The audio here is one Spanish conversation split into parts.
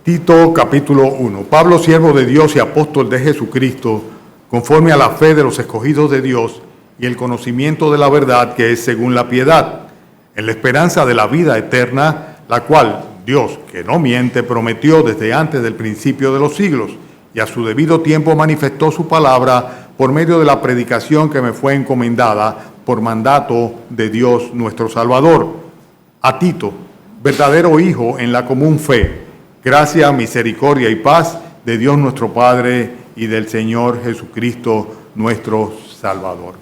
Tito capítulo 1. Pablo, siervo de Dios y apóstol de Jesucristo, conforme a la fe de los escogidos de Dios y el conocimiento de la verdad que es según la piedad, en la esperanza de la vida eterna, la cual Dios, que no miente, prometió desde antes del principio de los siglos, y a su debido tiempo manifestó su palabra por medio de la predicación que me fue encomendada por mandato de Dios nuestro Salvador. A Tito, verdadero hijo en la común fe, gracia, misericordia y paz de Dios nuestro Padre y del Señor Jesucristo nuestro Salvador.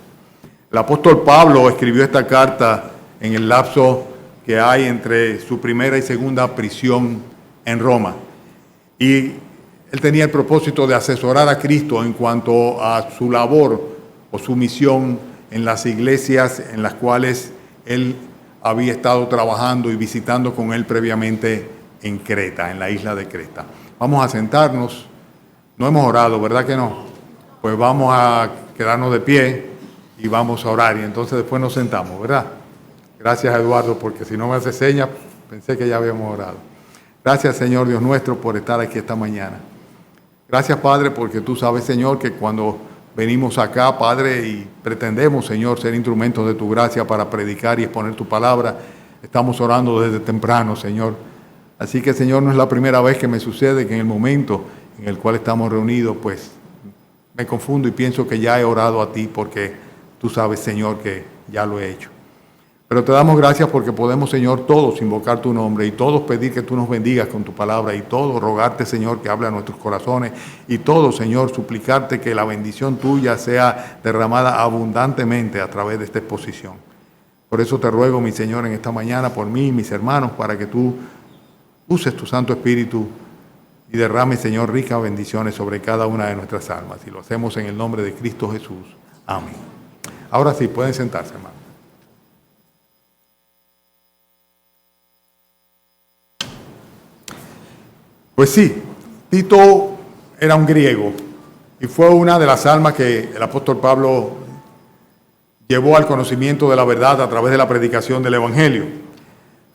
El apóstol Pablo escribió esta carta en el lapso que hay entre su primera y segunda prisión en Roma. Y él tenía el propósito de asesorar a Cristo en cuanto a su labor o su misión en las iglesias en las cuales él había estado trabajando y visitando con él previamente en Creta, en la isla de Creta. Vamos a sentarnos. No hemos orado, ¿verdad que no? Pues vamos a quedarnos de pie y vamos a orar. Y entonces después nos sentamos, ¿verdad? Gracias, Eduardo, porque si no me hace señas, pensé que ya habíamos orado. Gracias, Señor Dios nuestro, por estar aquí esta mañana. Gracias, Padre, porque tú sabes, Señor, que cuando venimos acá, Padre, y pretendemos, Señor, ser instrumentos de tu gracia para predicar y exponer tu palabra, estamos orando desde temprano, Señor. Así que, Señor, no es la primera vez que me sucede que en el momento en el cual estamos reunidos, pues me confundo y pienso que ya he orado a ti porque tú sabes, Señor, que ya lo he hecho. Pero te damos gracias porque podemos, Señor, todos invocar tu nombre y todos pedir que tú nos bendigas con tu palabra y todos rogarte, Señor, que hable a nuestros corazones y todos, Señor, suplicarte que la bendición tuya sea derramada abundantemente a través de esta exposición. Por eso te ruego, mi Señor, en esta mañana, por mí y mis hermanos, para que tú uses tu Santo Espíritu y derrame, Señor, ricas bendiciones sobre cada una de nuestras almas. Y lo hacemos en el nombre de Cristo Jesús. Amén. Ahora sí, pueden sentarse, hermano. Pues sí, Tito era un griego y fue una de las almas que el apóstol Pablo llevó al conocimiento de la verdad a través de la predicación del Evangelio.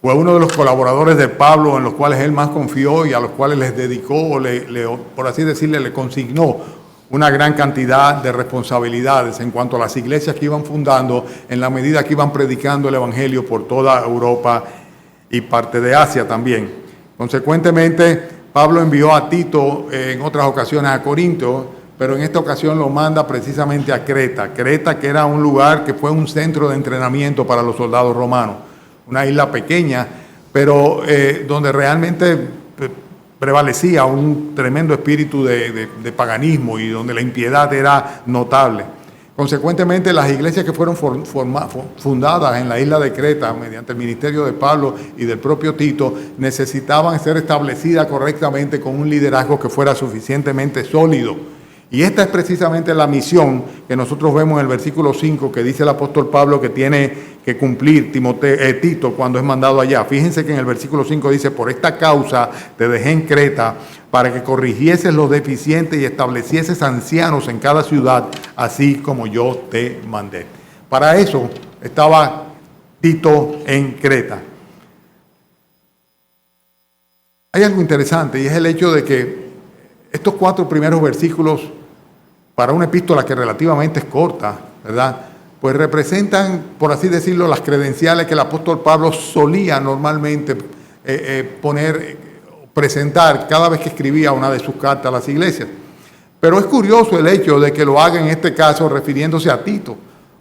Fue uno de los colaboradores de Pablo en los cuales él más confió y a los cuales les dedicó, por así decirle, le consignó una gran cantidad de responsabilidades en cuanto a las iglesias que iban fundando en la medida que iban predicando el Evangelio por toda Europa y parte de Asia también. Consecuentemente, Pablo envió a Tito en otras ocasiones a Corinto, pero en esta ocasión lo manda precisamente a Creta. Creta, que era un lugar que fue un centro de entrenamiento para los soldados romanos. Una isla pequeña, pero donde realmente prevalecía un tremendo espíritu de paganismo y donde la impiedad era notable. Consecuentemente, las iglesias que fueron fundadas en la isla de Creta mediante el ministerio de Pablo y del propio Tito necesitaban ser establecidas correctamente con un liderazgo que fuera suficientemente sólido. Y esta es precisamente la misión que nosotros vemos en el versículo 5 que dice el apóstol Pablo que tiene que cumplir Tito cuando es mandado allá. Fíjense que en el versículo 5 dice: por esta causa te dejé en Creta para que corrigieses los deficientes y establecieses ancianos en cada ciudad, así como yo te mandé. Para eso estaba Tito en Creta. Hay algo interesante y es el hecho de que estos 4 primeros versículos, para una epístola que relativamente es corta, ¿verdad?, pues representan, por así decirlo, las credenciales que el apóstol Pablo solía normalmente presentar cada vez que escribía una de sus cartas a las iglesias. Pero es curioso el hecho de que lo haga en este caso refiriéndose a Tito,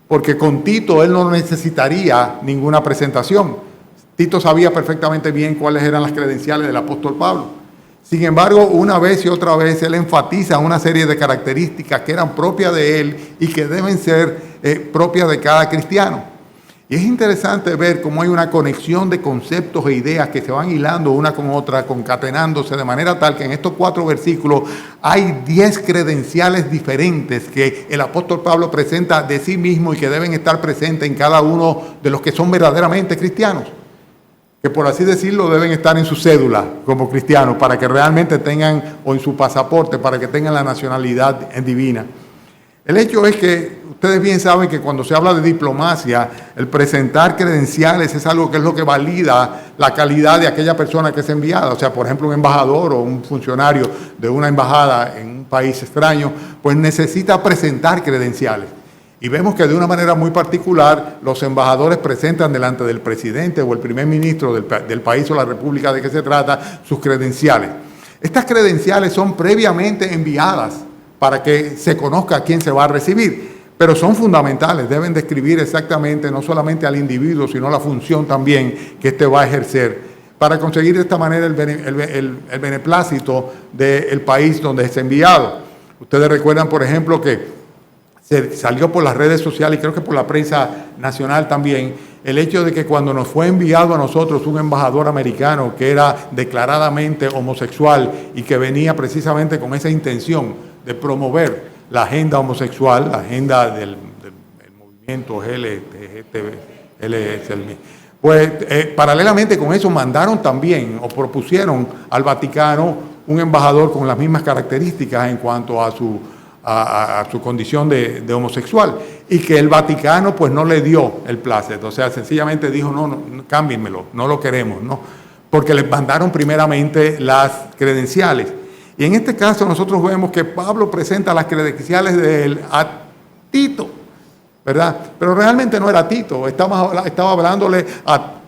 porque con Tito él no necesitaría ninguna presentación. Tito sabía perfectamente bien cuáles eran las credenciales del apóstol Pablo. Sin embargo, una vez y otra vez él enfatiza una serie de características que eran propias de él y que deben ser propias de cada cristiano. Y es interesante ver cómo hay una conexión de conceptos e ideas que se van hilando una con otra, concatenándose de manera tal que en estos 4 versículos hay 10 credenciales diferentes que el apóstol Pablo presenta de sí mismo y que deben estar presentes en cada uno de los que son verdaderamente cristianos, que por así decirlo deben estar en su cédula como cristianos para que realmente tengan, o en su pasaporte, para que tengan la nacionalidad divina. El hecho es que Ustedes bien saben que cuando se habla de diplomacia, el presentar credenciales es algo que es lo que valida la calidad de aquella persona que es enviada. O sea, por ejemplo, un embajador o un funcionario de una embajada en un país extraño, pues necesita presentar credenciales. Y vemos que de una manera muy particular los embajadores presentan delante del presidente o el primer ministro del país o la república de que se trata sus credenciales. Estas credenciales son previamente enviadas para que se conozca a quién se va a recibir, pero son fundamentales, deben describir exactamente no solamente al individuo, sino la función también que éste va a ejercer, para conseguir de esta manera el beneplácito del país donde es enviado. Ustedes recuerdan, por ejemplo, que se salió por las redes sociales y creo que por la prensa nacional también, el hecho de que cuando nos fue enviado a nosotros un embajador americano que era declaradamente homosexual y que venía precisamente con esa intención de promover la agenda homosexual, la agenda del movimiento LGTB, pues paralelamente con eso mandaron también o propusieron al Vaticano un embajador con las mismas características en cuanto a su condición de homosexual, y que el Vaticano pues no le dio el plácet, o sea, sencillamente dijo, no, cámbienmelo, no lo queremos, ¿no? Porque les mandaron primeramente las credenciales. Y en este caso nosotros vemos que Pablo presenta las credenciales de él a Tito, ¿verdad? Pero realmente no era Tito, estaba hablándole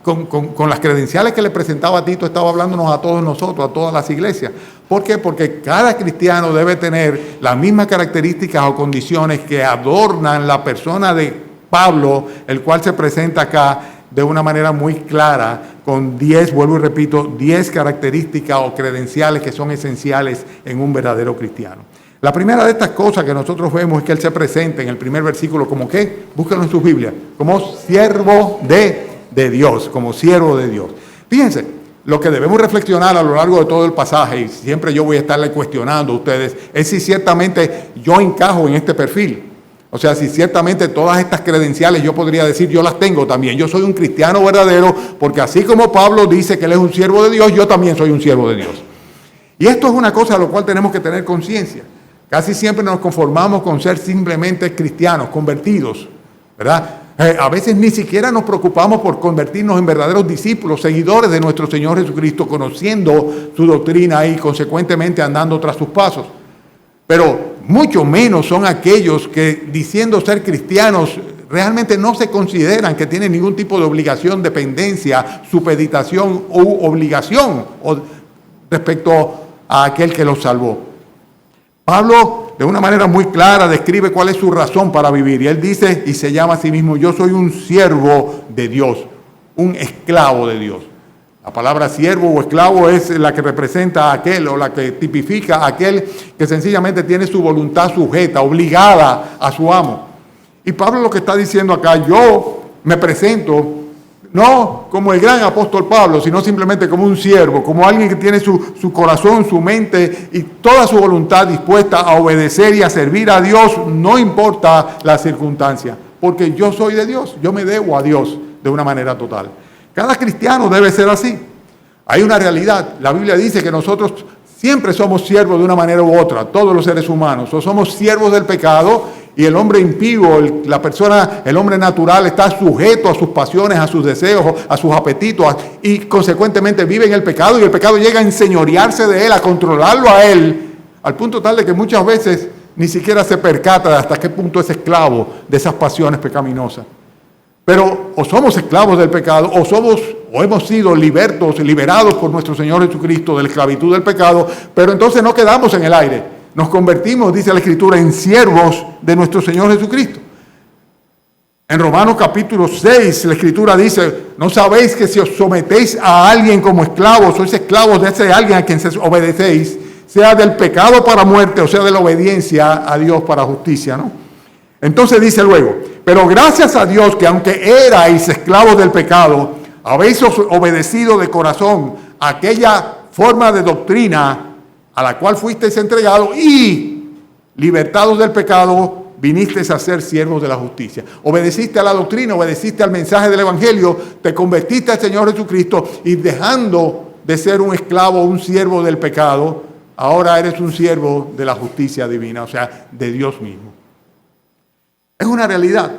con las credenciales que le presentaba a Tito, estaba hablándonos a todos nosotros, a todas las iglesias. ¿Por qué? Porque cada cristiano debe tener las mismas características o condiciones que adornan la persona de Pablo, el cual se presenta acá de una manera muy clara, con 10, vuelvo y repito, 10 características o credenciales que son esenciales en un verdadero cristiano. La primera de estas cosas que nosotros vemos es que él se presenta en el primer versículo como ¿qué? Búsquenlo en su Biblia, como siervo de Dios, como siervo de Dios. Fíjense, lo que debemos reflexionar a lo largo de todo el pasaje, y siempre yo voy a estarle cuestionando a ustedes, es si ciertamente yo encajo en este perfil. O sea, si ciertamente todas estas credenciales yo podría decir, yo las tengo también. Yo soy un cristiano verdadero, porque así como Pablo dice que él es un siervo de Dios, yo también soy un siervo de Dios. Y esto es una cosa a lo cual tenemos que tener conciencia. Casi siempre nos conformamos con ser simplemente cristianos, convertidos, ¿verdad? A veces ni siquiera nos preocupamos por convertirnos en verdaderos discípulos, seguidores de nuestro Señor Jesucristo, conociendo su doctrina y consecuentemente andando tras sus pasos. Pero mucho menos son aquellos que, diciendo ser cristianos, realmente no se consideran que tienen ningún tipo de obligación, dependencia, supeditación u obligación respecto a aquel que los salvó. Pablo, de una manera muy clara, describe cuál es su razón para vivir. Y él dice, y se llama a sí mismo, yo soy un siervo de Dios, un esclavo de Dios. La palabra siervo o esclavo es la que representa a aquel o la que tipifica a aquel que sencillamente tiene su voluntad sujeta, obligada a su amo. Y Pablo lo que está diciendo acá, yo me presento no como el gran apóstol Pablo, sino simplemente como un siervo, como alguien que tiene su corazón, su mente y toda su voluntad dispuesta a obedecer y a servir a Dios, no importa la circunstancia, porque yo soy de Dios, yo me debo a Dios de una manera total. Cada cristiano debe ser así. Hay una realidad, la Biblia dice que nosotros siempre somos siervos de una manera u otra, todos los seres humanos, o somos siervos del pecado. Y el hombre impío, el hombre natural está sujeto a sus pasiones, a sus deseos, a sus apetitos y consecuentemente vive en el pecado y el pecado llega a enseñorearse de él, a controlarlo a él, al punto tal de que muchas veces ni siquiera se percata de hasta qué punto es esclavo de esas pasiones pecaminosas. Pero o somos esclavos del pecado o hemos sido liberados por nuestro Señor Jesucristo de la esclavitud del pecado, pero entonces no quedamos en el aire. Nos convertimos, dice la Escritura, en siervos de nuestro Señor Jesucristo. En Romanos capítulo 6, la Escritura dice, ¿no sabéis que si os sometéis a alguien como esclavos, sois esclavos de ese alguien a quien se obedecéis, sea del pecado para muerte o sea de la obediencia a Dios para justicia, ¿no? Entonces dice luego, pero gracias a Dios que aunque erais esclavos del pecado, habéis obedecido de corazón a aquella forma de doctrina a la cual fuisteis entregados y, libertados del pecado, vinisteis a ser siervos de la justicia. Obedeciste a la doctrina, obedeciste al mensaje del Evangelio, te convertiste al Señor Jesucristo y dejando de ser un esclavo, un siervo del pecado, ahora eres un siervo de la justicia divina, o sea, de Dios mismo. Es una realidad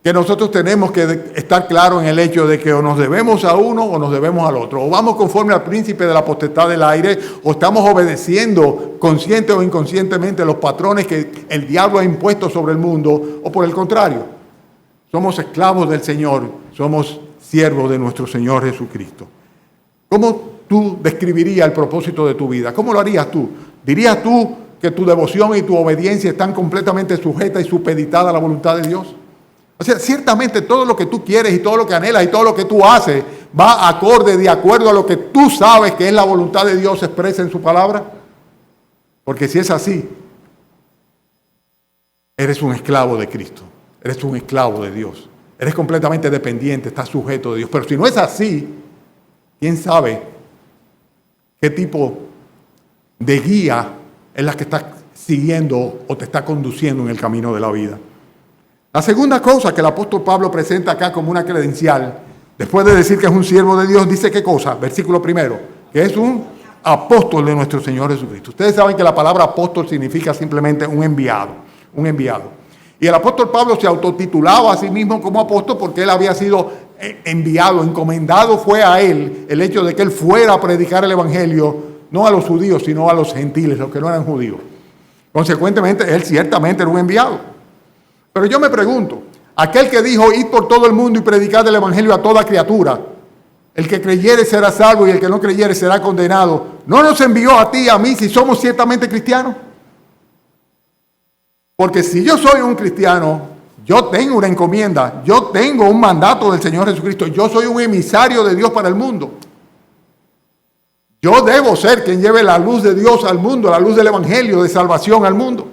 que nosotros tenemos que estar claros en el hecho de que o nos debemos a uno o nos debemos al otro. O vamos conforme al príncipe de la potestad del aire, o estamos obedeciendo consciente o inconscientemente los patrones que el diablo ha impuesto sobre el mundo, o por el contrario, somos esclavos del Señor, somos siervos de nuestro Señor Jesucristo. ¿Cómo tú describirías el propósito de tu vida? ¿Cómo lo harías tú? ¿Dirías tú que tu devoción y tu obediencia están completamente sujetas y supeditadas a la voluntad de Dios? O sea, ciertamente todo lo que tú quieres y todo lo que anhelas y todo lo que tú haces va acorde, de acuerdo a lo que tú sabes que es la voluntad de Dios expresa en su palabra. Porque si es así, eres un esclavo de Cristo, eres un esclavo de Dios, eres completamente dependiente, estás sujeto de Dios. Pero si no es así, ¿quién sabe qué tipo de guía es la que estás siguiendo o te está conduciendo en el camino de la vida? La segunda cosa que el apóstol Pablo presenta acá como una credencial, después de decir que es un siervo de Dios, dice qué cosa, versículo primero, que es un apóstol de nuestro Señor Jesucristo. Ustedes saben que la palabra apóstol significa simplemente un enviado, un enviado. Y el apóstol Pablo se autotitulaba a sí mismo como apóstol porque él había sido enviado, encomendado fue a él el hecho de que él fuera a predicar el evangelio, no a los judíos, sino a los gentiles, los que no eran judíos. Consecuentemente, él ciertamente era un enviado. Pero yo me pregunto, aquel que dijo, id por todo el mundo y predicad el evangelio a toda criatura, el que creyere será salvo y el que no creyere será condenado, ¿no nos envió a ti y a mí si somos ciertamente cristianos? Porque si yo soy un cristiano, yo tengo una encomienda, yo tengo un mandato del Señor Jesucristo, yo soy un emisario de Dios para el mundo. Yo debo ser quien lleve la luz de Dios al mundo, la luz del evangelio de salvación al mundo.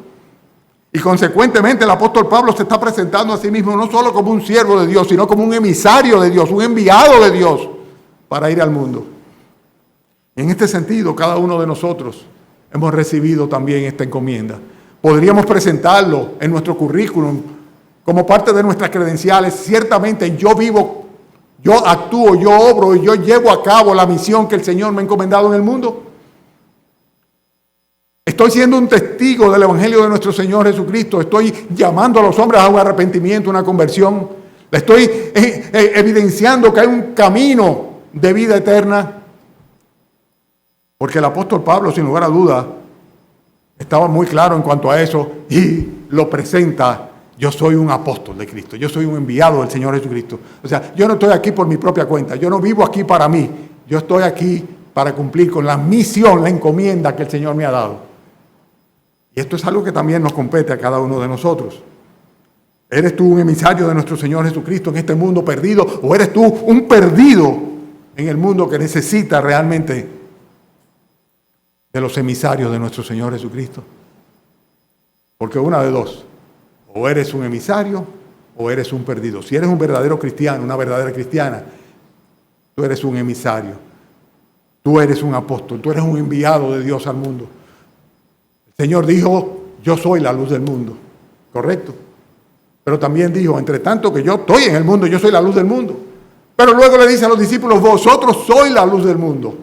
Y consecuentemente el apóstol Pablo se está presentando a sí mismo no solo como un siervo de Dios, sino como un emisario de Dios, un enviado de Dios para ir al mundo. Y en este sentido, cada uno de nosotros hemos recibido también esta encomienda. Podríamos presentarlo en nuestro currículum como parte de nuestras credenciales. Ciertamente yo vivo, yo actúo, yo obro y yo llevo a cabo la misión que el Señor me ha encomendado en el mundo. Estoy siendo un testigo del evangelio de nuestro Señor Jesucristo. Estoy llamando a los hombres a un arrepentimiento, una conversión. Estoy evidenciando que hay un camino de vida eterna. Porque el apóstol Pablo, sin lugar a duda, estaba muy claro en cuanto a eso y lo presenta. Yo soy un apóstol de Cristo. Yo soy un enviado del Señor Jesucristo. O sea, yo no estoy aquí por mi propia cuenta. Yo no vivo aquí para mí. Yo estoy aquí para cumplir con la misión, la encomienda que el Señor me ha dado. Y esto es algo que también nos compete a cada uno de nosotros. ¿Eres tú un emisario de nuestro Señor Jesucristo en este mundo perdido? ¿O eres tú un perdido en el mundo que necesita realmente de los emisarios de nuestro Señor Jesucristo? Porque una de dos. O eres un emisario o eres un perdido. Si eres un verdadero cristiano, una verdadera cristiana, tú eres un emisario. Tú eres un apóstol. Tú eres un enviado de Dios al mundo. El Señor dijo, yo soy la luz del mundo, ¿correcto? Pero también dijo, entre tanto que yo estoy en el mundo, yo soy la luz del mundo. Pero luego le dice a los discípulos, vosotros sois la luz del mundo.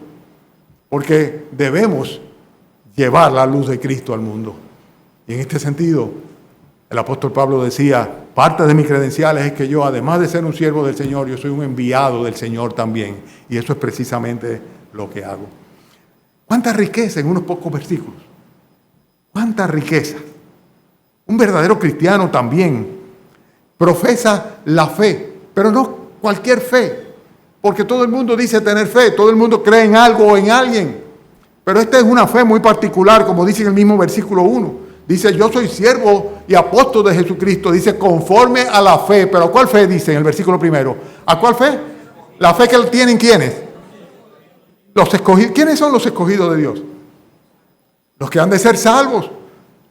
Porque debemos llevar la luz de Cristo al mundo. Y en este sentido, el apóstol Pablo decía, parte de mis credenciales es que yo, además de ser un siervo del Señor, yo soy un enviado del Señor también. Y eso es precisamente lo que hago. ¿Cuánta riqueza en unos pocos versículos? ¡Cuánta riqueza! Un verdadero cristiano también profesa la fe, pero no cualquier fe, porque todo el mundo dice tener fe, todo el mundo cree en algo o en alguien, pero esta es una fe muy particular, como dice en el mismo versículo 1. Dice, yo soy siervo y apóstol de Jesucristo, dice, conforme a la fe. ¿Pero cuál fe dice en el versículo 1? ¿A cuál fe? La fe que tienen, ¿quiénes? Los escogidos. ¿Quiénes son los escogidos de Dios? Los que han de ser salvos,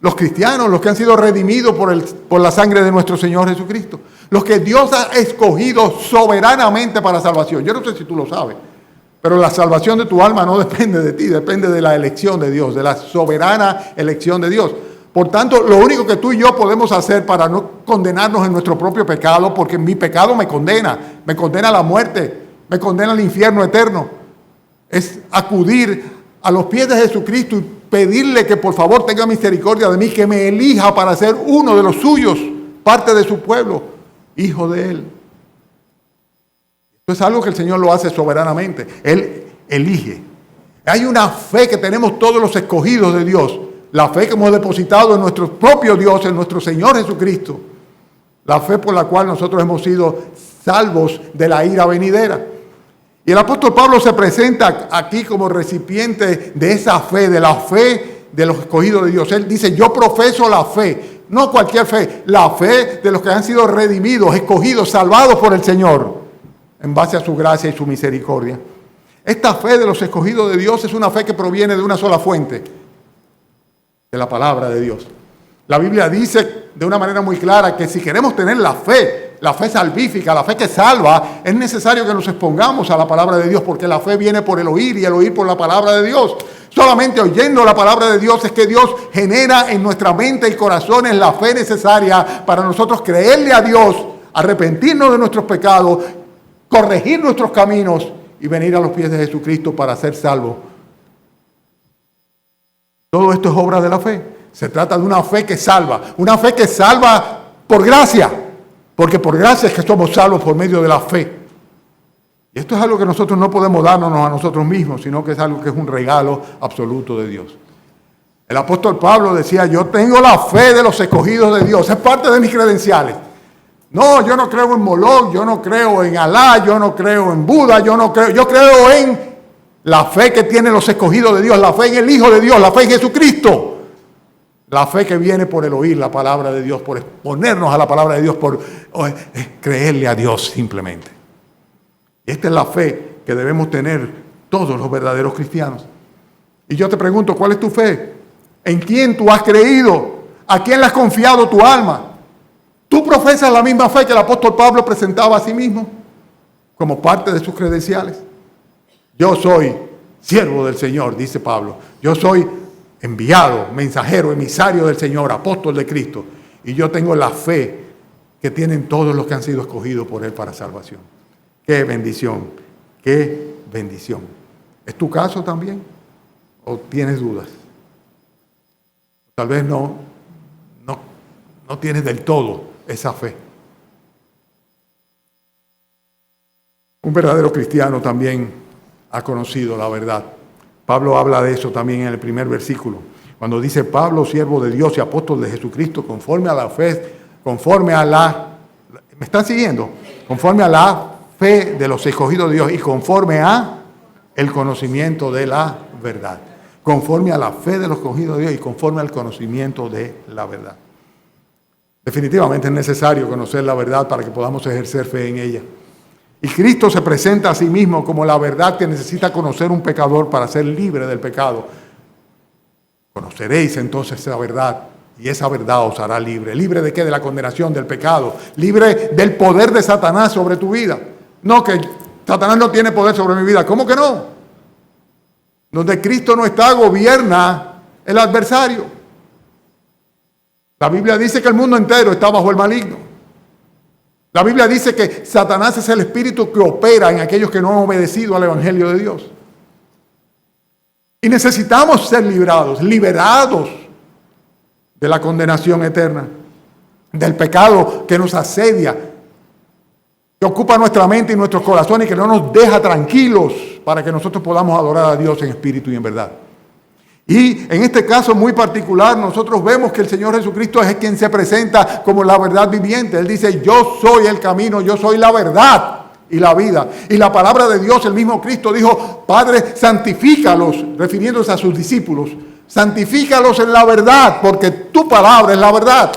los cristianos, los que han sido redimidos por la sangre de nuestro Señor Jesucristo. Los que Dios ha escogido soberanamente para salvación. Yo no sé si tú lo sabes, pero la salvación de tu alma no depende de ti, depende de la elección de Dios, de la soberana elección de Dios. Por tanto, lo único que tú y yo podemos hacer para no condenarnos en nuestro propio pecado, porque mi pecado me condena a la muerte, me condena al infierno eterno, es acudir a los pies de Jesucristo y pedirle que por favor tenga misericordia de mí, que me elija para ser uno de los suyos, parte de su pueblo, hijo de Él. Esto es algo que el Señor lo hace soberanamente. Él elige. Hay una fe que tenemos todos los escogidos de Dios. La fe que hemos depositado en nuestro propio Dios, en nuestro Señor Jesucristo. La fe por la cual nosotros hemos sido salvos de la ira venidera. Y el apóstol Pablo se presenta aquí como recipiente de esa fe, de la fe de los escogidos de Dios. Él dice, yo profeso la fe, no cualquier fe, la fe de los que han sido redimidos, escogidos, salvados por el Señor, en base a su gracia y su misericordia. Esta fe de los escogidos de Dios es una fe que proviene de una sola fuente, de la palabra de Dios. La Biblia dice de una manera muy clara que si queremos tener la fe salvífica, la fe que salva, es necesario que nos expongamos a la palabra de Dios, porque la fe viene por el oír y el oír por la palabra de Dios. Solamente oyendo la palabra de Dios es que Dios genera en nuestra mente y corazones la fe necesaria para nosotros creerle a Dios, arrepentirnos de nuestros pecados, corregir nuestros caminos y venir a los pies de Jesucristo para ser salvos. Todo esto es obra de la fe. Se trata de una fe que salva por gracia, porque por gracia es que somos salvos por medio de la fe. Y esto es algo que nosotros no podemos darnos a nosotros mismos, sino que es algo que es un regalo absoluto de Dios. El apóstol Pablo decía, yo tengo la fe de los escogidos de Dios, es parte de mis credenciales. No, yo no creo en Moloch, yo no creo en Alá, yo no creo en Buda, yo creo en la fe que tienen los escogidos de Dios, la fe en el Hijo de Dios, la fe en Jesucristo. La fe que viene por el oír la palabra de Dios, por exponernos a la palabra de Dios, por creerle a Dios simplemente. Y esta es la fe que debemos tener todos los verdaderos cristianos. Y yo te pregunto, ¿cuál es tu fe? ¿En quién tú has creído? ¿A quién le has confiado tu alma? ¿Tú profesas la misma fe que el apóstol Pablo presentaba a sí mismo como parte de sus credenciales? Yo soy siervo del Señor, dice Pablo. Yo soy enviado, mensajero, emisario del Señor, apóstol de Cristo. Y yo tengo la fe que tienen todos los que han sido escogidos por Él para salvación. ¡Qué bendición! ¡Qué bendición! ¿Es tu caso también? ¿O tienes dudas? Tal vez no tienes del todo esa fe. Un verdadero cristiano también ha conocido la verdad. Pablo habla de eso también en el primer versículo. Cuando dice, Pablo, siervo de Dios y apóstol de Jesucristo, conforme a la fe, ¿me están siguiendo? Conforme a la fe de los escogidos de Dios y conforme a el conocimiento de la verdad. Conforme a la fe de los escogidos de Dios y conforme al conocimiento de la verdad. Definitivamente es necesario conocer la verdad para que podamos ejercer fe en ella. Y Cristo se presenta a sí mismo como la verdad que necesita conocer un pecador para ser libre del pecado. Conoceréis entonces esa verdad y esa verdad os hará libre. ¿Libre de qué? De la condenación, del pecado. Libre del poder de Satanás sobre tu vida. No, que Satanás no tiene poder sobre mi vida. ¿Cómo que no? Donde Cristo no está, gobierna el adversario. La Biblia dice que el mundo entero está bajo el maligno. La Biblia dice que Satanás es el espíritu que opera en aquellos que no han obedecido al Evangelio de Dios. Y necesitamos ser liberados de la condenación eterna, del pecado que nos asedia, que ocupa nuestra mente y nuestros corazones y que no nos deja tranquilos para que nosotros podamos adorar a Dios en espíritu y en verdad. Y en este caso muy particular nosotros vemos que el Señor Jesucristo es quien se presenta como la verdad viviente. Él dice, yo soy el camino, yo soy la verdad y la vida. Y la palabra de Dios, el mismo Cristo dijo, Padre, santifícalos, refiriéndose a sus discípulos, santifícalos en la verdad, porque tu palabra es la verdad.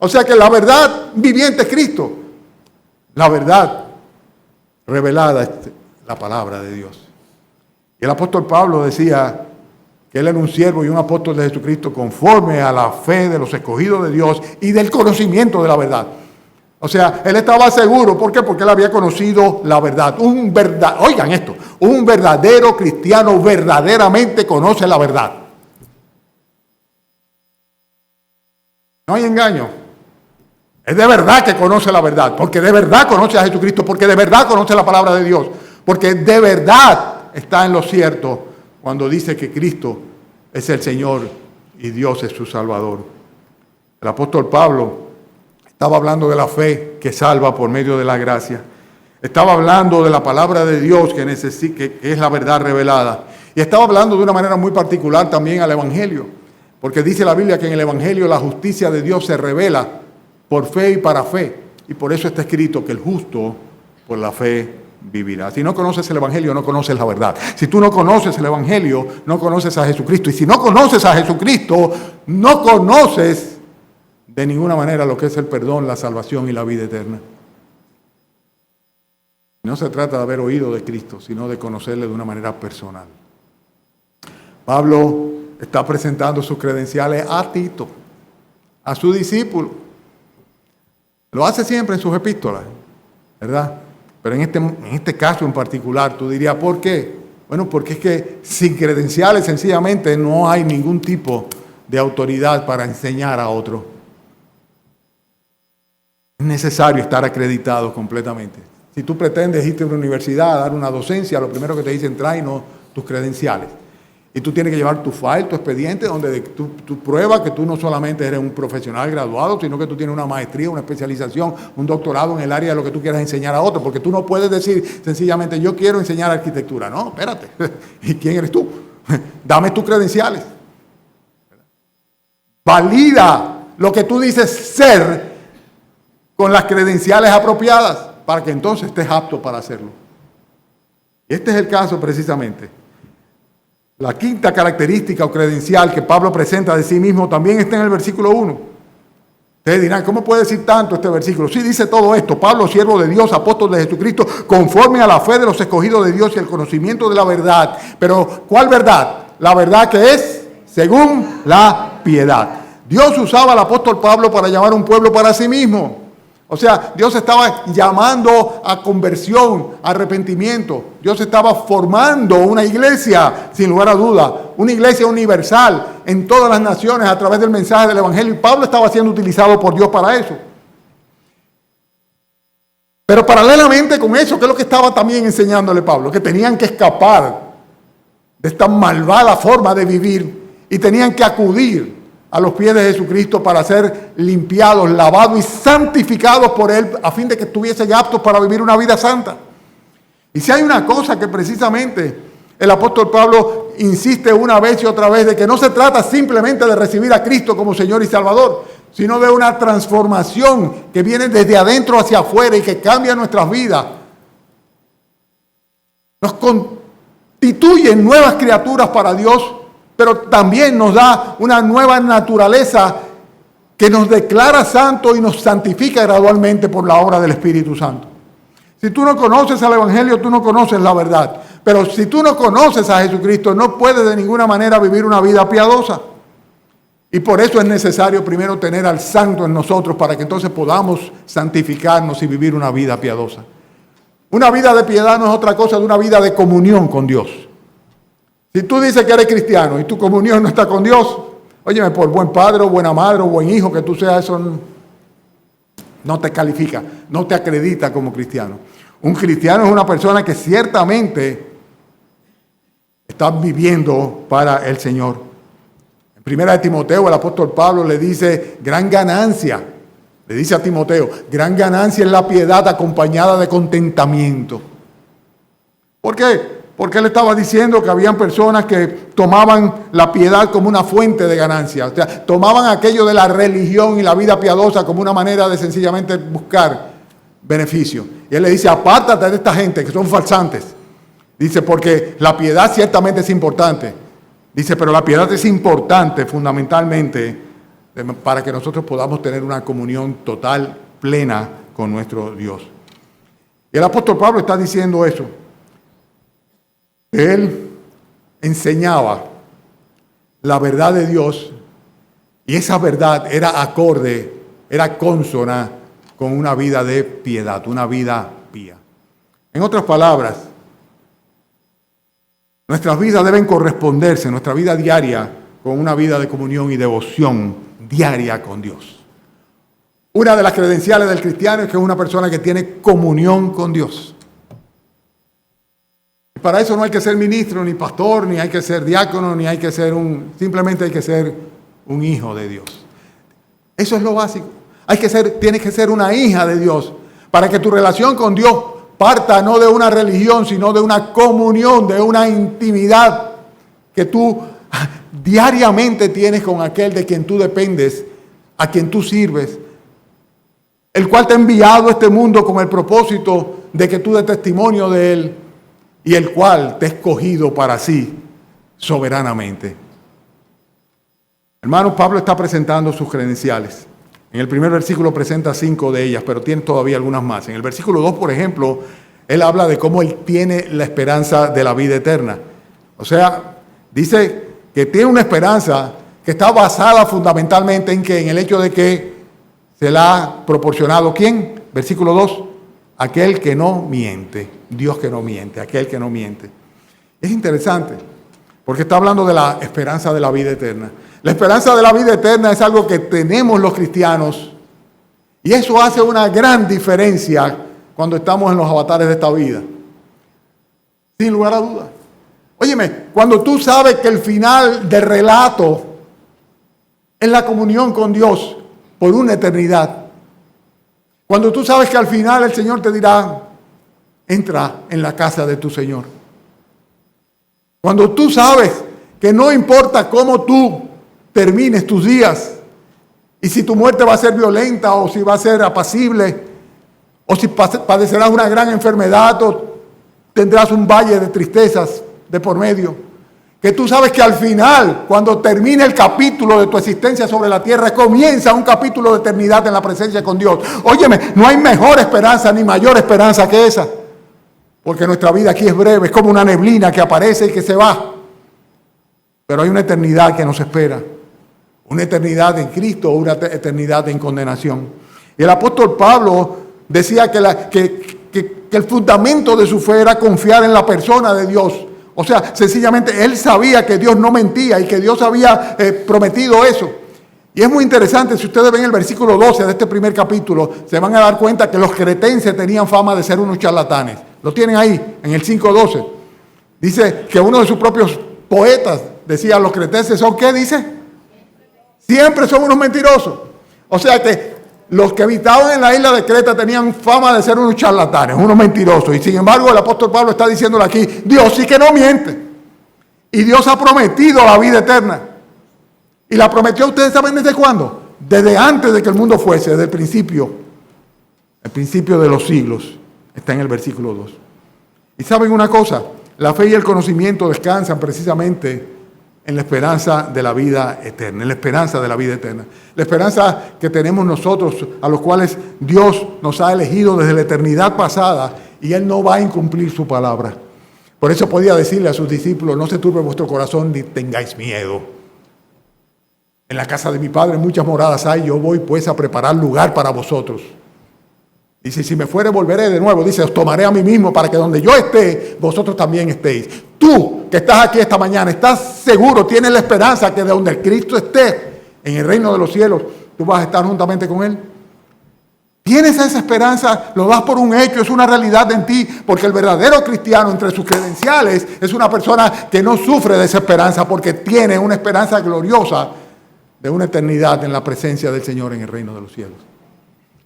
O sea que la verdad viviente es Cristo. La verdad revelada es la palabra de Dios. Y el apóstol Pablo decía que él era un siervo y un apóstol de Jesucristo conforme a la fe de los escogidos de Dios y del conocimiento de la verdad. O sea, él estaba seguro. ¿Por qué? Porque él había conocido la verdad. Oigan esto, un verdadero cristiano verdaderamente conoce la verdad. No hay engaño. Es de verdad que conoce la verdad, porque de verdad conoce a Jesucristo, porque de verdad conoce la palabra de Dios, porque de verdad está en lo cierto cuando dice que Cristo es el Señor y Dios es su Salvador. El apóstol Pablo Estaba hablando de la fe que salva por medio de la gracia. Estaba hablando de la palabra de Dios que es la verdad revelada. Y estaba hablando de una manera muy particular también al Evangelio. Porque dice la Biblia que en el Evangelio la justicia de Dios se revela por fe y para fe. Y por eso está escrito que el justo por la fe vivirá. Si no conoces el Evangelio, no conoces la verdad. Si tú no conoces el Evangelio, no conoces a Jesucristo. Y si no conoces a Jesucristo, no conoces de ninguna manera lo que es el perdón, la salvación y la vida eterna. No se trata de haber oído de Cristo, sino de conocerle de una manera personal. Pablo está presentando sus credenciales a Tito, a su discípulo. Lo hace siempre en sus epístolas, ¿verdad? Pero en este caso en particular, tú dirías, ¿por qué? Bueno, porque es que sin credenciales sencillamente no hay ningún tipo de autoridad para enseñar a otro. Es necesario estar acreditado completamente. Si tú pretendes irte a una universidad a dar una docencia, lo primero que te dicen, tráenos tus credenciales. Y tú tienes que llevar tu file, tu expediente, donde tú pruebas que tú no solamente eres un profesional graduado, sino que tú tienes una maestría, una especialización, un doctorado en el área de lo que tú quieras enseñar a otros. Porque tú no puedes decir sencillamente, yo quiero enseñar arquitectura. No, espérate. ¿Y quién eres tú? Dame tus credenciales. Valida lo que tú dices ser con las credenciales apropiadas para que entonces estés apto para hacerlo. Y este es el caso precisamente. La quinta característica o credencial que Pablo presenta de sí mismo también está en el versículo 1. Ustedes dirán, ¿cómo puede decir tanto este versículo? Sí, dice todo esto. Pablo, siervo de Dios, apóstol de Jesucristo, conforme a la fe de los escogidos de Dios y el conocimiento de la verdad. Pero, ¿cuál verdad? La verdad que es según la piedad. Dios usaba al apóstol Pablo para llamar a un pueblo para sí mismo. O sea, Dios estaba llamando a conversión, a arrepentimiento. Dios estaba formando una iglesia, sin lugar a duda, una iglesia universal en todas las naciones a través del mensaje del Evangelio. Y Pablo estaba siendo utilizado por Dios para eso. Pero paralelamente con eso, ¿qué es lo que estaba también enseñándole Pablo? Que tenían que escapar de esta malvada forma de vivir y tenían que acudir a los pies de Jesucristo para ser limpiados, lavados y santificados por Él a fin de que estuviesen aptos para vivir una vida santa. Y si hay una cosa que precisamente el apóstol Pablo insiste una vez y otra vez, de que no se trata simplemente de recibir a Cristo como Señor y Salvador, sino de una transformación que viene desde adentro hacia afuera y que cambia nuestras vidas. Nos constituyen nuevas criaturas para Dios, pero también nos da una nueva naturaleza que nos declara santos y nos santifica gradualmente por la obra del Espíritu Santo. Si tú no conoces al Evangelio, tú no conoces la verdad. Pero si tú no conoces a Jesucristo, no puedes de ninguna manera vivir una vida piadosa. Y por eso es necesario primero tener al Santo en nosotros para que entonces podamos santificarnos y vivir una vida piadosa. Una vida de piedad no es otra cosa de una vida de comunión con Dios. Si tú dices que eres cristiano y tu comunión no está con Dios, óyeme, por buen padre o buena madre o buen hijo que tú seas, eso no te califica, no te acredita como cristiano. Un cristiano es una persona que ciertamente está viviendo para el Señor. En primera de Timoteo, el apóstol Pablo le dice, gran ganancia, le dice a Timoteo, gran ganancia es la piedad acompañada de contentamiento. ¿Por qué? Porque él estaba diciendo que habían personas que tomaban la piedad como una fuente de ganancia. O sea, tomaban aquello de la religión y la vida piadosa como una manera de sencillamente buscar beneficio. Y él le dice, apártate de esta gente que son falsantes. Dice, porque la piedad ciertamente es importante. Dice, pero la piedad es importante fundamentalmente para que nosotros podamos tener una comunión total, plena con nuestro Dios. Y el apóstol Pablo está diciendo eso. Él enseñaba la verdad de Dios y esa verdad era acorde, era consona con una vida de piedad, una vida pía. En otras palabras, nuestras vidas deben corresponderse, nuestra vida diaria, con una vida de comunión y devoción diaria con Dios. Una de las credenciales del cristiano es que es una persona que tiene comunión con Dios. Para eso no hay que ser ministro, ni pastor, ni hay que ser diácono, ni hay que ser simplemente hay que ser un hijo de Dios. Eso es lo básico. Tienes que ser una hija de Dios para que tu relación con Dios parta no de una religión, sino de una comunión, de una intimidad que tú diariamente tienes con aquel de quien tú dependes, a quien tú sirves, el cual te ha enviado a este mundo con el propósito de que tú des testimonio de Él y el cual te ha escogido para sí soberanamente. Hermanos, Pablo está presentando sus credenciales. En el primer versículo presenta 5 de ellas, pero tiene todavía algunas más. En el versículo 2, por ejemplo, él habla de cómo él tiene la esperanza de la vida eterna. O sea, dice que tiene una esperanza que está basada fundamentalmente en el hecho de que se la ha proporcionado ¿quién? Versículo 2, aquel que no miente, Dios que no miente, aquel que no miente. Es interesante, porque está hablando de la esperanza de la vida eterna. La esperanza de la vida eterna es algo que tenemos los cristianos, y eso hace una gran diferencia cuando estamos en los avatares de esta vida. Sin lugar a dudas. Óyeme, cuando tú sabes que el final del relato es la comunión con Dios por una eternidad. Cuando tú sabes que al final el Señor te dirá, entra en la casa de tu Señor. Cuando tú sabes que no importa cómo tú termines tus días, y si tu muerte va a ser violenta o si va a ser apacible, o si padecerás una gran enfermedad o tendrás un valle de tristezas de por medio, que tú sabes que al final, cuando termine el capítulo de tu existencia sobre la tierra, comienza un capítulo de eternidad en la presencia con Dios. Óyeme, no hay mejor esperanza ni mayor esperanza que esa, porque nuestra vida aquí es breve, es como una neblina que aparece y que se va, pero hay una eternidad que nos espera. Una eternidad en Cristo o una eternidad en condenación. Y el apóstol Pablo decía que el fundamento de su fe era confiar en la persona de Dios. O sea, sencillamente él sabía que Dios no mentía y que Dios había prometido eso. Y es muy interesante, si ustedes ven el versículo 12 de este primer capítulo, se van a dar cuenta que los cretenses tenían fama de ser unos charlatanes. Lo tienen ahí, en el 5:12. Dice que uno de sus propios poetas decía, los cretenses son, ¿qué dice? Siempre son unos mentirosos. O sea que los que habitaban en la isla de Creta tenían fama de ser unos charlatanes, unos mentirosos. Y sin embargo el apóstol Pablo está diciéndole aquí, Dios sí que no miente. Y Dios ha prometido la vida eterna. Y la prometió, ¿ustedes saben desde cuándo? Desde antes de que el mundo fuese, desde el principio de los siglos. Está en el versículo 2. Y saben una cosa, la fe y el conocimiento descansan precisamente en la esperanza de la vida eterna, en la esperanza de la vida eterna. La esperanza que tenemos nosotros, a los cuales Dios nos ha elegido desde la eternidad pasada, y Él no va a incumplir su palabra. Por eso podía decirle a sus discípulos, no se turbe vuestro corazón ni tengáis miedo. En la casa de mi Padre muchas moradas hay, yo voy pues a preparar lugar para vosotros. Dice, si me fuere volveré de nuevo. Dice, os tomaré a mí mismo para que donde yo esté, vosotros también estéis. Tú que estás aquí esta mañana, estás seguro, tienes la esperanza que de donde Cristo esté, en el reino de los cielos, tú vas a estar juntamente con Él. Tienes esa esperanza, lo das por un hecho, es una realidad en ti, porque el verdadero cristiano, entre sus credenciales, es una persona que no sufre de esa esperanza, porque tiene una esperanza gloriosa de una eternidad en la presencia del Señor en el reino de los cielos.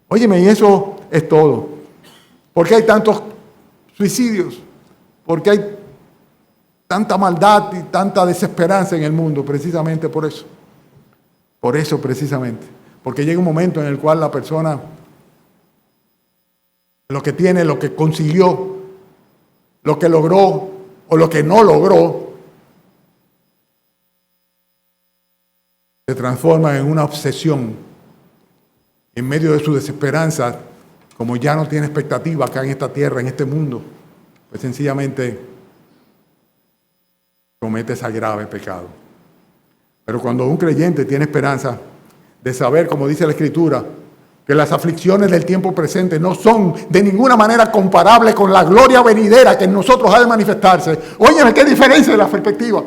Óyeme, y eso es todo. ¿Por qué hay tantos suicidios? ¿Por qué hay tanta maldad y tanta desesperanza en el mundo? Precisamente por eso. Por eso precisamente. Porque llega un momento en el cual la persona, lo que tiene, lo que consiguió, lo que logró o lo que no logró, se transforma en una obsesión. En medio de su desesperanza, como ya no tiene expectativa acá en esta tierra, en este mundo, pues sencillamente comete ese grave pecado. Pero cuando un creyente tiene esperanza de saber, como dice la Escritura, que las aflicciones del tiempo presente no son de ninguna manera comparables con la gloria venidera que en nosotros ha de manifestarse. Óyeme, qué diferencia de la perspectiva.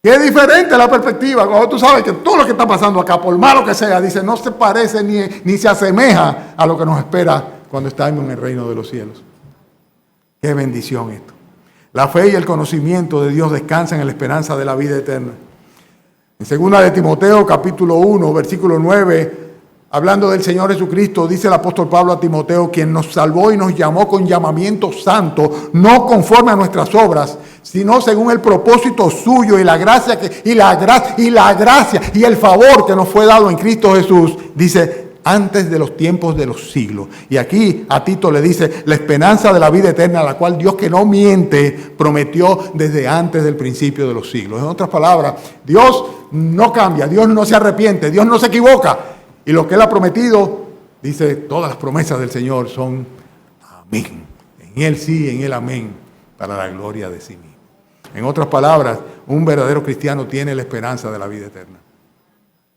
Qué diferente la perspectiva cuando tú sabes que todo lo que está pasando acá, por malo que sea, dice, no se parece ni se asemeja a lo que nos espera cuando estamos en el reino de los cielos. Qué bendición esto. La fe y el conocimiento de Dios descansan en la esperanza de la vida eterna. En 2 de Timoteo, capítulo 1, versículo 9, hablando del Señor Jesucristo, dice el apóstol Pablo a Timoteo, quien nos salvó y nos llamó con llamamiento santo, no conforme a nuestras obras, sino según el propósito suyo y la gracia y el favor que nos fue dado en Cristo Jesús, dice, antes de los tiempos de los siglos. Y aquí a Tito le dice, la esperanza de la vida eterna, la cual Dios, que no miente, prometió desde antes del principio de los siglos. En otras palabras, Dios no cambia, Dios no se arrepiente, Dios no se equivoca. Y lo que Él ha prometido, dice, todas las promesas del Señor son amén. En Él sí, en Él amén, para la gloria de sí mismo. En otras palabras, un verdadero cristiano tiene la esperanza de la vida eterna.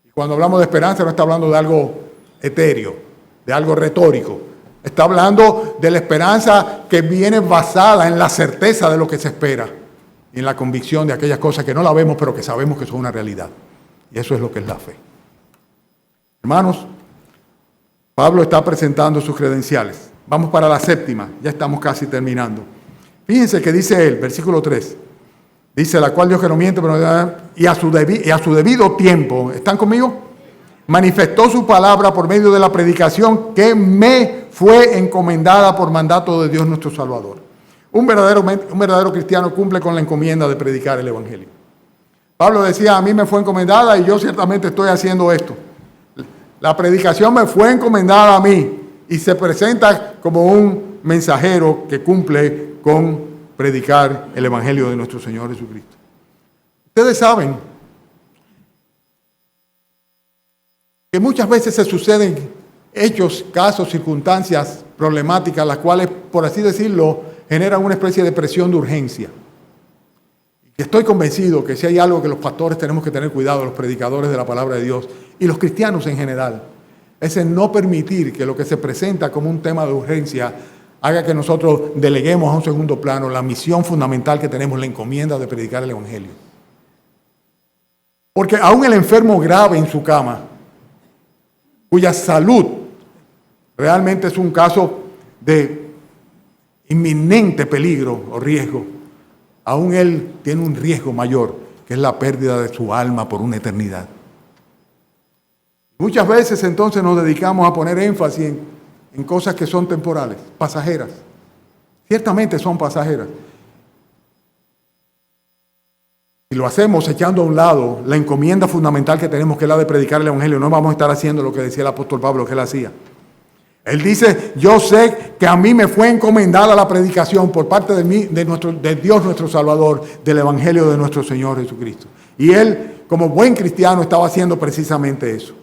Y cuando hablamos de esperanza, no está hablando de algo etéreo, de algo retórico. Está hablando de la esperanza que viene basada en la certeza de lo que se espera y en la convicción de aquellas cosas que no la vemos, pero que sabemos que son una realidad. Y eso es lo que es la fe. Hermanos, Pablo está presentando sus credenciales. Vamos para la séptima, ya estamos casi terminando. Fíjense que dice él, versículo 3. Dice, la cual Dios que no miente, y a su debido tiempo, ¿están conmigo? Manifestó su palabra por medio de la predicación que me fue encomendada por mandato de Dios nuestro Salvador. Un verdadero cristiano cumple con la encomienda de predicar el Evangelio. Pablo decía, a mí me fue encomendada y yo ciertamente estoy haciendo esto. La predicación me fue encomendada a mí y se presenta como un mensajero que cumple con predicar el Evangelio de nuestro Señor Jesucristo. Ustedes saben que muchas veces se suceden hechos, casos, circunstancias problemáticas, las cuales, por así decirlo, generan una especie de presión de urgencia. Estoy convencido que si hay algo que los pastores tenemos que tener cuidado, los predicadores de la palabra de Dios y los cristianos en general, es en no permitir que lo que se presenta como un tema de urgencia haga que nosotros deleguemos a un segundo plano la misión fundamental que tenemos, la encomienda de predicar el Evangelio. Porque aún el enfermo grave en su cama, cuya salud realmente es un caso de inminente peligro o riesgo, aún él tiene un riesgo mayor, que es la pérdida de su alma por una eternidad. Muchas veces entonces nos dedicamos a poner énfasis en cosas que son temporales, pasajeras. Ciertamente son pasajeras. Y lo hacemos echando a un lado la encomienda fundamental que tenemos, que es la de predicar el Evangelio. No vamos a estar haciendo lo que decía el apóstol Pablo que él hacía. Él dice, yo sé que a mí me fue encomendada la predicación por parte de Dios nuestro Salvador, del Evangelio de nuestro Señor Jesucristo. Y él, como buen cristiano, estaba haciendo precisamente eso.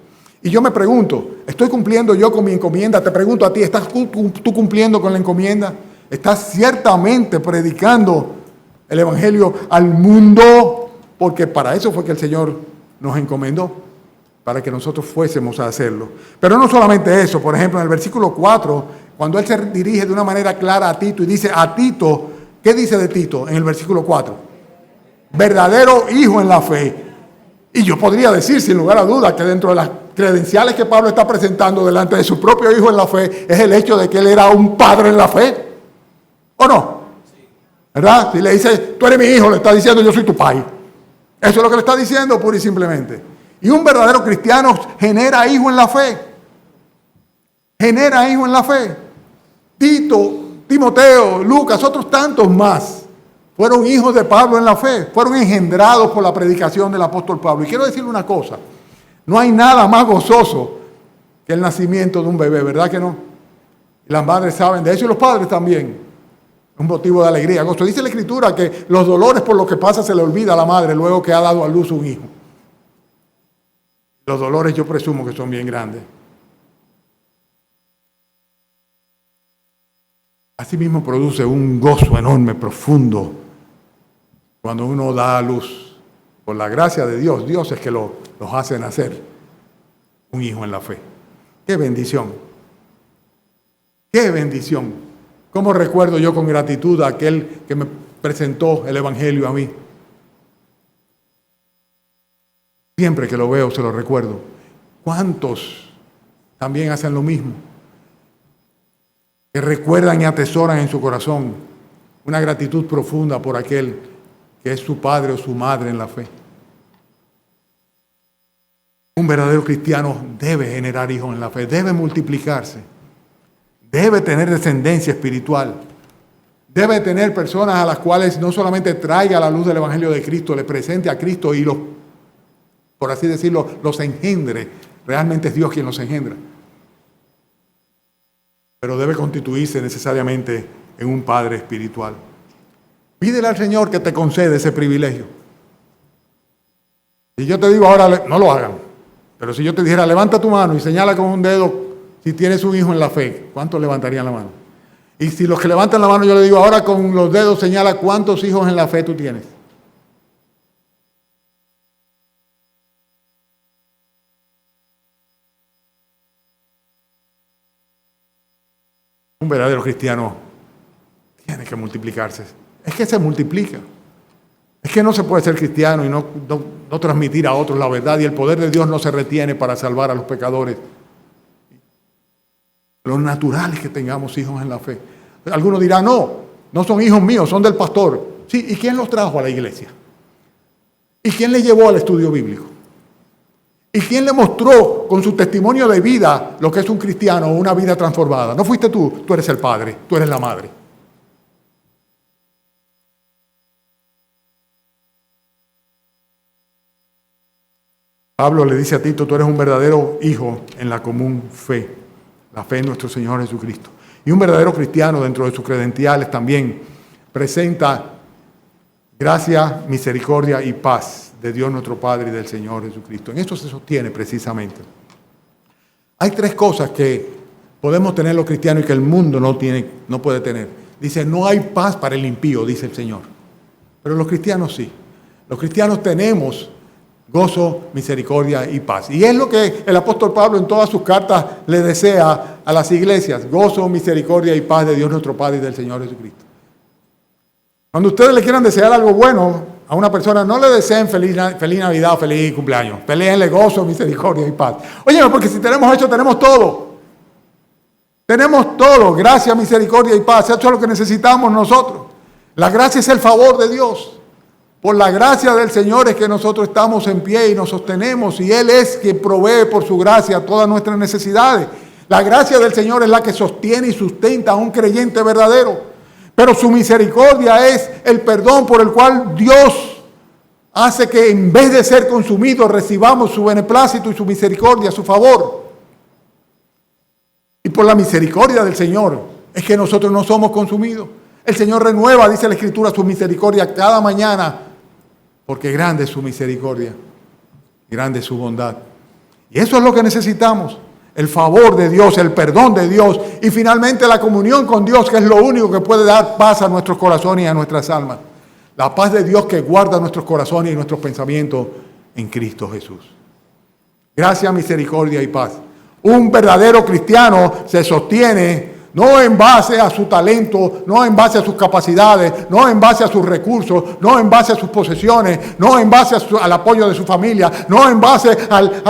Y yo me pregunto, ¿estoy cumpliendo yo con mi encomienda? Te pregunto a ti, ¿estás tú cumpliendo con la encomienda? ¿Estás ciertamente predicando el Evangelio al mundo? Porque para eso fue que el Señor nos encomendó, para que nosotros fuésemos a hacerlo. Pero no solamente eso, por ejemplo, en el versículo 4, cuando Él se dirige de una manera clara a Tito y dice a Tito, ¿qué dice de Tito en el versículo 4? Verdadero hijo en la fe. Y yo podría decir, sin lugar a dudas, que dentro de las credenciales que Pablo está presentando delante de su propio hijo en la fe, es el hecho de que él era un padre en la fe. ¿O no? ¿Verdad? Si le dice, tú eres mi hijo, le está diciendo, yo soy tu padre. Eso es lo que le está diciendo, pura y simplemente. Y un verdadero cristiano genera hijo en la fe. Genera hijo en la fe. Tito, Timoteo, Lucas, otros tantos más fueron hijos de Pablo en la fe. Fueron engendrados por la predicación del apóstol Pablo. Y quiero decirle una cosa. No hay nada más gozoso que el nacimiento de un bebé, ¿verdad que no? Y las madres saben de eso y los padres también. Un motivo de alegría, gozo. Dice la Escritura que los dolores por lo que pasa se le olvida a la madre luego que ha dado a luz un hijo. Los dolores yo presumo que son bien grandes. Asimismo produce un gozo enorme, profundo, cuando uno da a luz. Por la gracia de Dios, Dios es que los hace nacer un hijo en la fe. ¡Qué bendición! ¡Qué bendición! ¿Cómo recuerdo yo con gratitud a aquel que me presentó el Evangelio a mí? Siempre que lo veo se lo recuerdo. ¿Cuántos también hacen lo mismo? Que recuerdan y atesoran en su corazón una gratitud profunda por aquel que es su padre o su madre en la fe. Un verdadero cristiano debe generar hijos en la fe, debe multiplicarse, debe tener descendencia espiritual, debe tener personas a las cuales no solamente traiga la luz del Evangelio de Cristo, le presente a Cristo y los, por así decirlo, los engendre. Realmente es Dios quien los engendra. Pero debe constituirse necesariamente en un padre espiritual. Pídele al Señor que te conceda ese privilegio. Si yo te digo ahora, no lo hagan. Pero si yo te dijera, levanta tu mano y señala con un dedo si tienes un hijo en la fe, ¿cuántos levantarían la mano? Y si los que levantan la mano yo le digo, ahora con los dedos señala cuántos hijos en la fe tú tienes. Un verdadero cristiano tiene que multiplicarse. Es que se multiplica. Es que no se puede ser cristiano y no transmitir a otros la verdad, y el poder de Dios no se retiene para salvar a los pecadores. Lo natural es que tengamos hijos en la fe. Algunos dirán, no son hijos míos, son del pastor. Sí, ¿y quién los trajo a la iglesia? ¿Y quién les llevó al estudio bíblico? ¿Y quién le mostró con su testimonio de vida lo que es un cristiano, una vida transformada? No fuiste tú eres el padre, tú eres la madre. Pablo le dice a Tito, tú eres un verdadero hijo en la común fe, la fe en nuestro Señor Jesucristo. Y un verdadero cristiano dentro de sus credenciales también presenta gracia, misericordia y paz de Dios nuestro Padre y del Señor Jesucristo. En esto se sostiene precisamente. Hay tres cosas que podemos tener los cristianos y que el mundo no puede tener. Dice, no hay paz para el impío, dice el Señor. Pero los cristianos sí. Los cristianos tenemos gozo, misericordia y paz. Y es lo que el apóstol Pablo en todas sus cartas le desea a las iglesias. Gozo, misericordia y paz de Dios nuestro Padre y del Señor Jesucristo. Cuando ustedes le quieran desear algo bueno a una persona, no le deseen feliz Navidad o feliz cumpleaños. Peleenle gozo, misericordia y paz. Oye, porque si tenemos eso, tenemos todo. Tenemos todo. Gracia, misericordia y paz. Eso es lo que necesitamos nosotros. La gracia es el favor de Dios. Por la gracia del Señor es que nosotros estamos en pie y nos sostenemos, y Él es quien provee por su gracia todas nuestras necesidades. La gracia del Señor es la que sostiene y sustenta a un creyente verdadero. Pero su misericordia es el perdón por el cual Dios hace que en vez de ser consumidos recibamos su beneplácito y su misericordia, su favor. Y por la misericordia del Señor es que nosotros no somos consumidos. El Señor renueva, dice la Escritura, su misericordia cada mañana, porque grande es su misericordia, grande es su bondad. Y eso es lo que necesitamos, el favor de Dios, el perdón de Dios y finalmente la comunión con Dios, que es lo único que puede dar paz a nuestros corazones y a nuestras almas. La paz de Dios que guarda nuestros corazones y nuestros pensamientos en Cristo Jesús. Gracia, misericordia y paz. Un verdadero cristiano se sostiene no en base a su talento, no en base a sus capacidades, no en base a sus recursos, no en base a sus posesiones, no en base al apoyo de su familia, no en base al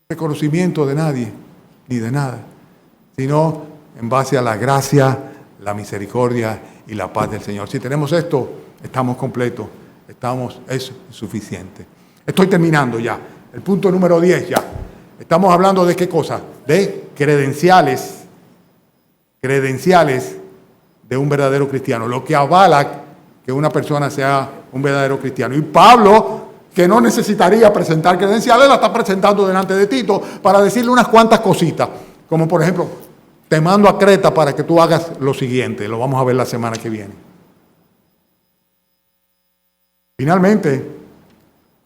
reconocimiento de nadie ni de nada, sino en base a la gracia, la misericordia y la paz del Señor. Si tenemos esto, estamos completos, es suficiente. Estoy terminando ya. El punto número 10 ya. Estamos hablando de qué cosa? De credenciales de un verdadero cristiano, lo que avala que una persona sea un verdadero cristiano. Y Pablo, que no necesitaría presentar credenciales, la está presentando delante de Tito para decirle unas cuantas cositas, como por ejemplo, te mando a Creta para que tú hagas lo siguiente, lo vamos a ver la semana que viene. Finalmente,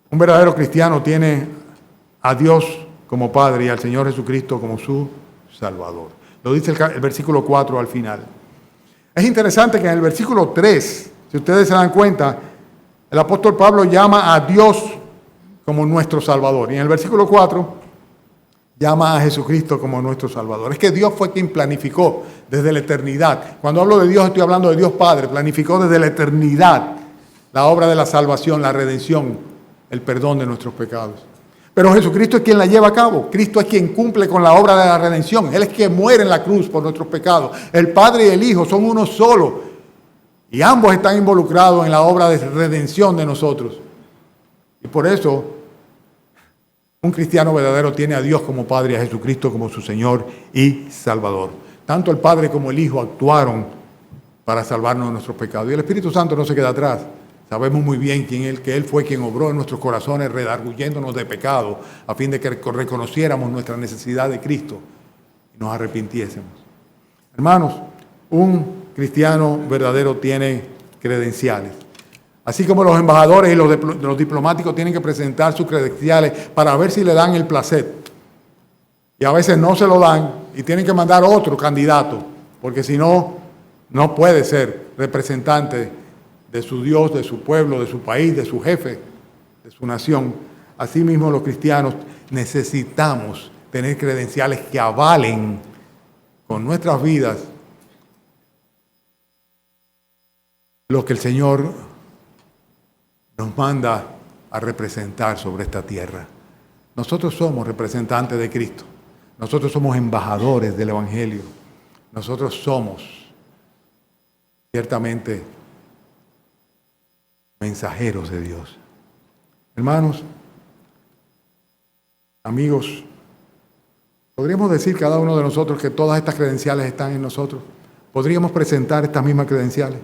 un verdadero cristiano tiene a Dios como Padre y al Señor Jesucristo como su Salvador. Lo dice el versículo 4 al final. Es interesante que en el versículo 3, si ustedes se dan cuenta, el apóstol Pablo llama a Dios como nuestro Salvador. Y en el versículo 4 llama a Jesucristo como nuestro Salvador. Es que Dios fue quien planificó desde la eternidad. Cuando hablo de Dios estoy hablando de Dios Padre. Planificó desde la eternidad la obra de la salvación, la redención, el perdón de nuestros pecados. Pero Jesucristo es quien la lleva a cabo. Cristo es quien cumple con la obra de la redención. Él es quien muere en la cruz por nuestros pecados. El Padre y el Hijo son uno solo. Y ambos están involucrados en la obra de redención de nosotros. Y por eso Un cristiano verdadero tiene a Dios como Padre y a Jesucristo como su Señor y Salvador. Tanto el Padre como el Hijo actuaron para salvarnos de nuestros pecados. Y el Espíritu Santo no se queda atrás. Sabemos muy bien que Él fue quien obró en nuestros corazones, redarguyéndonos de pecado, a fin de que reconociéramos nuestra necesidad de Cristo y nos arrepintiésemos. Hermanos, un cristiano verdadero tiene credenciales. Así como los embajadores y los diplomáticos tienen que presentar sus credenciales para ver si le dan el placet. Y a veces no se lo dan y tienen que mandar otro candidato, porque si no, no puede ser representante de su Dios, de su pueblo, de su país, de su jefe, de su nación. Asimismo, los cristianos necesitamos tener credenciales que avalen con nuestras vidas lo que el Señor nos manda a representar sobre esta tierra. Nosotros somos representantes de Cristo. Nosotros somos embajadores del Evangelio. Nosotros somos ciertamente mensajeros de Dios. Hermanos, amigos, ¿podríamos decir cada uno de nosotros que todas estas credenciales están en nosotros? ¿Podríamos presentar estas mismas credenciales?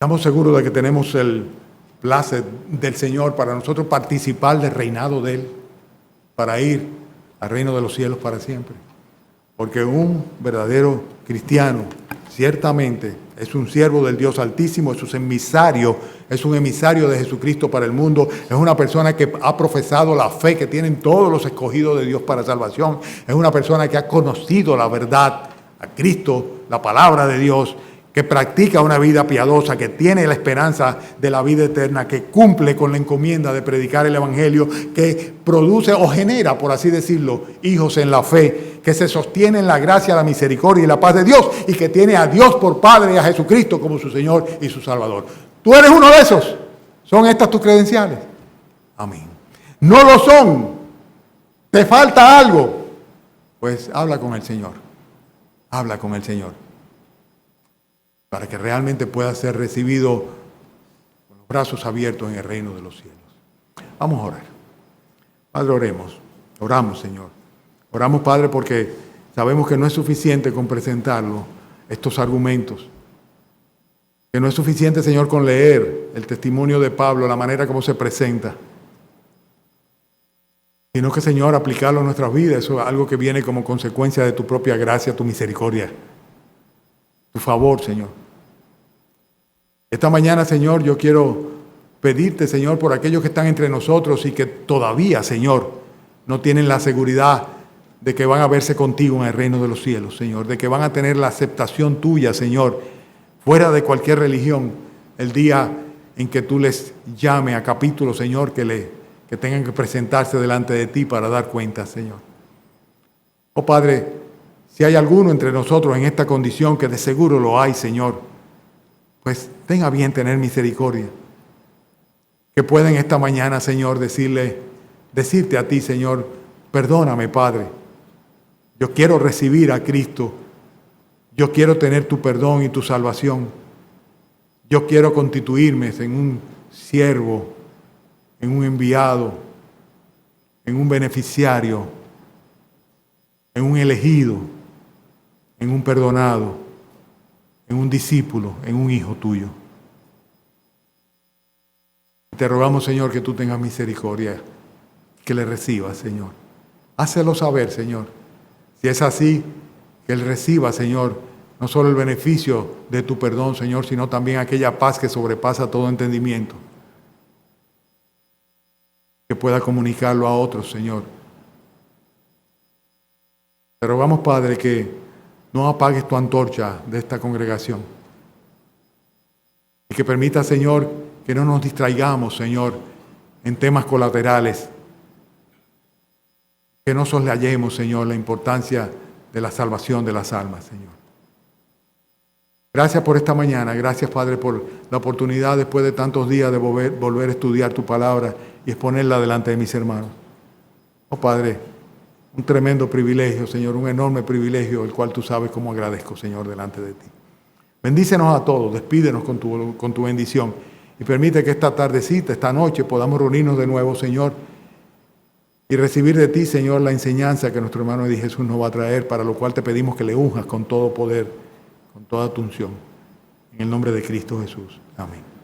Estamos seguros de que tenemos el placer del Señor para nosotros participar del reinado de Él, para ir al reino de los cielos para siempre. Porque un verdadero cristiano ciertamente es un siervo del Dios Altísimo, es un emisario de Jesucristo para el mundo, es una persona que ha profesado la fe que tienen todos los escogidos de Dios para salvación, es una persona que ha conocido la verdad, a Cristo, la palabra de Dios, que practica una vida piadosa, que tiene la esperanza de la vida eterna, que cumple con la encomienda de predicar el Evangelio, que produce o genera, por así decirlo, hijos en la fe, que se sostiene en la gracia, la misericordia y la paz de Dios, y que tiene a Dios por Padre y a Jesucristo como su Señor y su Salvador. ¿Tú eres uno de esos? ¿Son estas tus credenciales? Amén. ¿No lo son? ¿Te falta algo? Pues habla con el Señor. Habla con el Señor, para que realmente pueda ser recibido con los brazos abiertos en el reino de los cielos. Vamos a orar. Padre, oremos. Oramos, Señor. Oramos, Padre, porque sabemos que no es suficiente con presentarlo, estos argumentos. Que no es suficiente, Señor, con leer el testimonio de Pablo, la manera como se presenta. Sino que, Señor, aplicarlo a nuestras vidas, eso es algo que viene como consecuencia de tu propia gracia, tu misericordia. Tu favor, Señor. Esta mañana, Señor, yo quiero pedirte, Señor, por aquellos que están entre nosotros y que todavía, Señor, no tienen la seguridad de que van a verse contigo en el reino de los cielos, Señor, de que van a tener la aceptación tuya, Señor, fuera de cualquier religión, el día en que tú les llame a capítulo, Señor, que tengan que presentarse delante de ti para dar cuentas, Señor. Oh, Padre, si hay alguno entre nosotros en esta condición, que de seguro lo hay, Señor, pues tenga bien tener misericordia. Que pueden esta mañana, Señor, decirte a ti, Señor, perdóname, Padre. Yo quiero recibir a Cristo. Yo quiero tener tu perdón y tu salvación. Yo quiero constituirme en un siervo, en un enviado, en un beneficiario, en un elegido, en un perdonado, en un discípulo, en un hijo tuyo. Te rogamos, Señor, que tú tengas misericordia, que le recibas, Señor. Hácelo saber, Señor. Si es así, que él reciba, Señor, no solo el beneficio de tu perdón, Señor, sino también aquella paz que sobrepasa todo entendimiento. Que pueda comunicarlo a otros, Señor. Te rogamos, Padre, que no apagues tu antorcha de esta congregación. Y que permita, Señor, que no nos distraigamos, Señor, en temas colaterales. Que no soslayemos, Señor, la importancia de la salvación de las almas, Señor. Gracias por esta mañana. Gracias, Padre, por la oportunidad después de tantos días de volver a estudiar tu palabra y exponerla delante de mis hermanos. Oh, Padre, un tremendo privilegio, Señor, un enorme privilegio, el cual tú sabes cómo agradezco, Señor, delante de ti. Bendícenos a todos, despídenos con tu bendición y permite que esta tardecita, esta noche, podamos reunirnos de nuevo, Señor, y recibir de ti, Señor, la enseñanza que nuestro hermano Eddie Jesús nos va a traer, para lo cual te pedimos que le unjas con todo poder, con toda tu unción. En el nombre de Cristo Jesús. Amén.